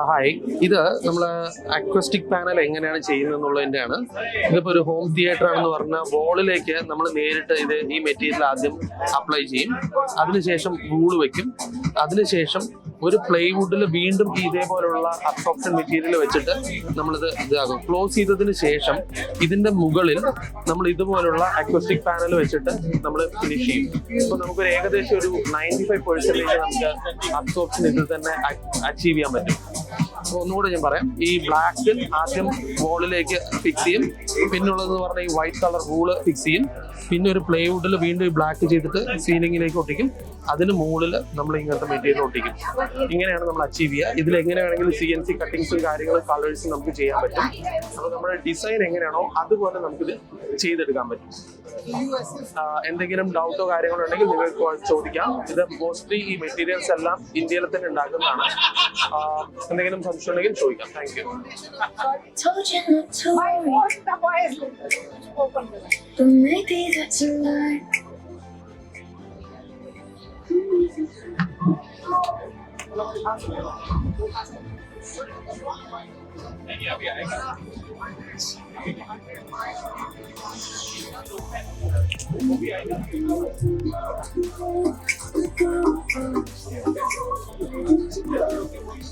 Hi, ഇത് നമ്മൾ acoustic panel എങ്ങനെയാണ് ചെയ്യുന്നത് എന്നുള്ളതിൻ്റെയാണ്. ഇതിപ്പോൾ ഒരു ഹോം തിയേറ്റർ ആണെന്ന് പറഞ്ഞാൽ വോളിലേക്ക് നമ്മൾ നേരിട്ട് ഈ മെറ്റീരിയൽ ആദ്യം അപ്ലൈ ചെയ്യും. അതിനുശേഷം വൂള് വെക്കും. അതിനുശേഷം ഒരു പ്ലൈവുഡിൽ വീണ്ടും ഇതേപോലുള്ള അബ്സോർപ്ഷൻ മെറ്റീരിയൽ വെച്ചിട്ട് നമ്മളിത് ഇതാകും. ക്ലോസ് ചെയ്തതിന് ശേഷം ഇതിന്റെ മുകളിൽ നമ്മൾ ഇതുപോലുള്ള അക്വസ്റ്റിക് പാനൽ വെച്ചിട്ട് നമ്മൾ ഫിനിഷ് ചെയ്യും. അപ്പോൾ നമുക്കൊരു ഏകദേശം ഒരു 95% നമുക്ക് അബ്സോർപ്ഷൻ ഇതിൽ തന്നെ അച്ചീവ് ചെയ്യാൻ പറ്റും. അപ്പോൾ ഒന്നുകൂടെ ഞാൻ പറയാം, ഈ ബ്ലാക്ക് ആദ്യം വോളിലേക്ക് ഫിക്സ് ചെയ്യും. പിന്നുള്ളതെന്ന് പറഞ്ഞാൽ ഈ വൈറ്റ് കളർ റൂള് ഫിക്സ് ചെയ്യും. പിന്നെ ഒരു പ്ലൈവുഡിൽ വീണ്ടും ഈ ബ്ലാക്ക് ചെയ്തിട്ട് സീലിംഗിലേക്ക് ഒട്ടിക്കും. അതിന് മുകളിൽ നമ്മൾ ഇങ്ങനത്തെ മെറ്റീരിയൽ ഒട്ടിക്കും. ഇങ്ങനെയാണ് നമ്മൾ അച്ചീവ് ചെയ്യുക. ഇതിൽ എങ്ങനെ വേണമെങ്കിലും CNC കട്ടിങ്സും കാര്യങ്ങളും കളേഴ്സും നമുക്ക് ചെയ്യാൻ പറ്റും. അപ്പോൾ നമ്മുടെ ഡിസൈൻ എങ്ങനെയാണോ അതുപോലെ നമുക്കിത് ചെയ്തെടുക്കാൻ പറ്റും. എന്തെങ്കിലും ഡൗട്ടോ കാര്യങ്ങളോ ഉണ്ടെങ്കിൽ നിങ്ങൾക്ക് ചോദിക്കാം. ഇത് മോസ്റ്റ്ലി ഈ മെറ്റീരിയൽസ് എല്ലാം ഇന്ത്യയിൽ തന്നെ ഉണ്ടാക്കുന്നതാണ്. എന്തെങ്കിലും സംശയം ഉണ്ടെങ്കിൽ ചോദിക്കാം. Thank you.